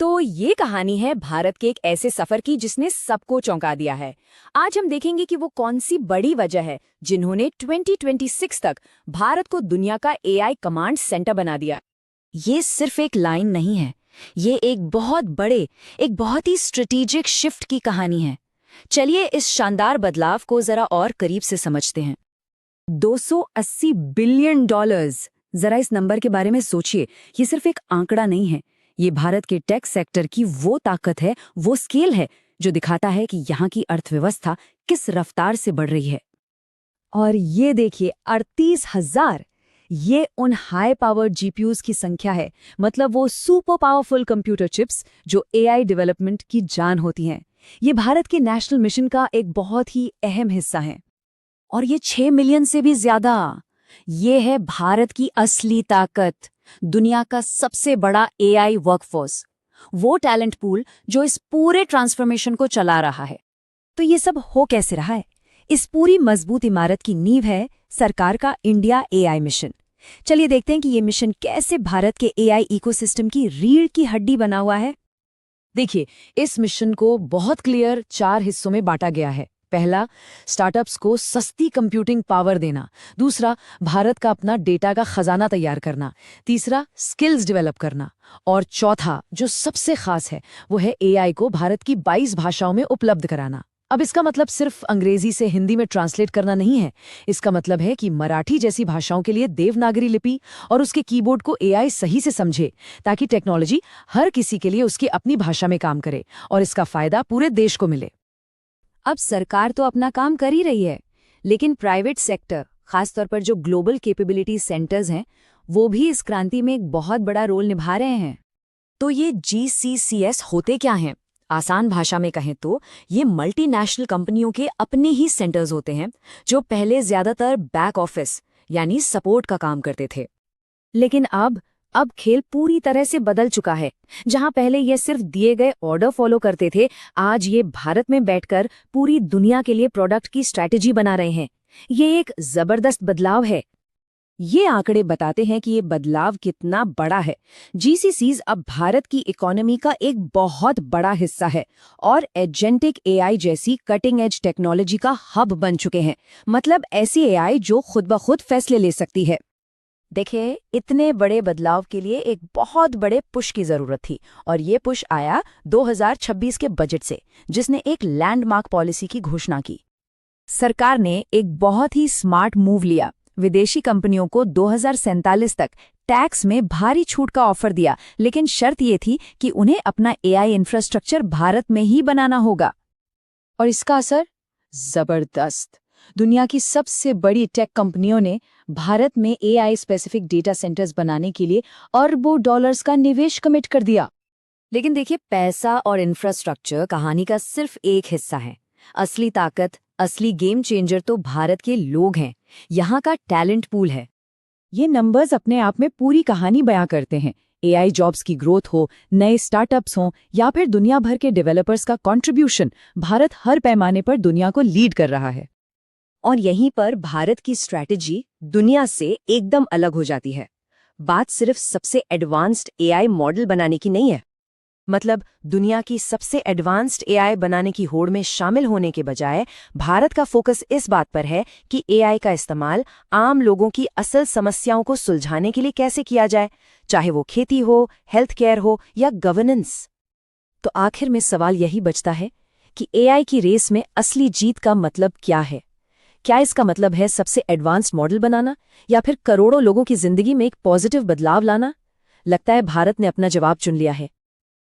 तो ये कहानी है भारत के एक ऐसे सफर की जिसने सबको चौंका दिया है। आज हम देखेंगे कि वो कौन सी बड़ी वजह है जिन्होंने 2026 तक भारत को दुनिया का एआई कमांड सेंटर बना दिया। ये सिर्फ एक लाइन नहीं है, ये एक बहुत ही स्ट्रेटेजिक शिफ्ट की कहानी है। चलिए इस शानदार बदलाव को जरा और करीब से समझते हैं। 280 बिलियन डॉलर्स, जरा इस नंबर के बारे में सोचिए। ये सिर्फ एक आंकड़ा नहीं है, ये भारत के टेक सेक्टर की वो ताकत है, वो स्केल है जो दिखाता है कि यहाँ की अर्थव्यवस्था किस रफ्तार से बढ़ रही है। और ये देखिए 38,000, ये उन हाई पावर्ड जीपीयूज की संख्या है, मतलब वो सुपर पावरफुल कंप्यूटर चिप्स जो एआई डेवलपमेंट की जान होती हैं। ये भारत के नेशनल मिशन का एक बहुत ही अहम हिस्सा है। और ये 6 मिलियन से भी ज्यादा, ये है भारत की असली ताकत, दुनिया का सबसे बड़ा एआई वर्कफोर्स, वो टैलेंट पूल जो इस पूरे ट्रांसफॉर्मेशन को चला रहा है। तो ये सब हो कैसे रहा है? इस पूरी मजबूत इमारत की नींव है सरकार का इंडिया एआई मिशन। चलिए देखते हैं कि ये मिशन कैसे भारत के एआई इकोसिस्टम की रीढ़ की हड्डी बना हुआ है। देखिए, इस मिशन को बहुत क्लियर 4 हिस्सों में बांटा गया है। पहला, स्टार्टअप्स को सस्ती कंप्यूटिंग पावर देना। दूसरा, भारत का अपना डेटा का खजाना तैयार करना। तीसरा, स्किल्स डेवलप करना। और चौथा, जो सबसे खास है, वो है एआई को भारत की 22 भाषाओं में उपलब्ध कराना। अब इसका मतलब सिर्फ अंग्रेजी से हिंदी में ट्रांसलेट करना नहीं है। इसका मतलब है कि मराठी जैसी भाषाओं के लिए देवनागरी लिपि और उसके कीबोर्ड को एआई सही से समझे, ताकि टेक्नोलॉजी हर किसी के लिए उसकी अपनी भाषा में काम करे और इसका फायदा पूरे देश को मिले। अब सरकार तो अपना काम कर ही रही है, लेकिन प्राइवेट सेक्टर, खासतौर पर जो ग्लोबल कैपेबिलिटी सेंटर्स हैं, वो भी इस क्रांति में एक बहुत बड़ा रोल निभा रहे हैं। तो ये GCCS होते क्या हैं? आसान भाषा में कहें तो ये मल्टीनेशनल कंपनियों के अपने ही सेंटर्स होते हैं, जो पहले ज्यादातर बैक ऑफिस यानी सपोर्ट का काम करते थे। लेकिन अब खेल पूरी तरह से बदल चुका है। जहां पहले ये सिर्फ दिए गए ऑर्डर फॉलो करते थे, आज ये भारत में बैठकर पूरी दुनिया के लिए प्रोडक्ट की स्ट्रैटेजी बना रहे हैं। ये एक जबरदस्त बदलाव है। ये आंकड़े बताते हैं कि ये बदलाव कितना बड़ा है। GCCs अब भारत की इकोनॉमी का एक बहुत बड़ा हिस्सा है और एजेंटिक एआई जैसी कटिंग एज टेक्नोलॉजी का हब बन चुके हैं। मतलब ऐसी एआई जो खुद ब खुद फैसले ले सकती है। देखिए, इतने बड़े बदलाव के लिए एक बहुत बड़े पुश की जरूरत थी, और ये पुश आया 2026 के बजट से, जिसने एक लैंडमार्क पॉलिसी की घोषणा की। सरकार ने एक बहुत ही स्मार्ट मूव लिया। विदेशी कंपनियों को 2047 तक टैक्स में भारी छूट का ऑफर दिया, लेकिन शर्त ये थी कि उन्हें अपना एआई इंफ्रास्ट्रक्चर भारत में ही बनाना होगा। और इसका असर जबरदस्त। दुनिया की सबसे बड़ी टेक कंपनियों ने भारत में एआई स्पेसिफिक डेटा सेंटर्स बनाने के लिए अरबों डॉलर्स का निवेश कमिट कर दिया। लेकिन देखिए, पैसा और इंफ्रास्ट्रक्चर कहानी का सिर्फ एक हिस्सा है। असली ताकत, असली गेम चेंजर तो भारत के लोग हैं, यहाँ का टैलेंट पूल है। ये नंबर्स अपने आप में पूरी कहानी बयां करते हैं। एआई जॉब्स की ग्रोथ हो, नए स्टार्टअप्स हों, या फिर दुनिया भर के डेवलपर्स का कंट्रीब्यूशन, भारत हर पैमाने पर दुनिया को लीड कर रहा है। और यहीं पर भारत की स्ट्रैटेजी दुनिया से एकदम अलग हो जाती है। बात सिर्फ सबसे एडवांस्ड एआई मॉडल बनाने की नहीं है। मतलब दुनिया की सबसे एडवांस्ड एआई बनाने की होड़ में शामिल होने के बजाय भारत का फोकस इस बात पर है कि एआई का इस्तेमाल आम लोगों की असल समस्याओं को सुलझाने के लिए कैसे किया जाए, चाहे वो खेती हो, हेल्थ केयर हो या गवर्नेंस। तो आखिर में सवाल यही बचता है कि एआई की रेस में असली जीत का मतलब क्या है? क्या इसका मतलब है सबसे एडवांस्ड मॉडल बनाना, या फिर करोड़ों लोगों की जिंदगी में एक पॉजिटिव बदलाव लाना? लगता है भारत ने अपना जवाब चुन लिया है।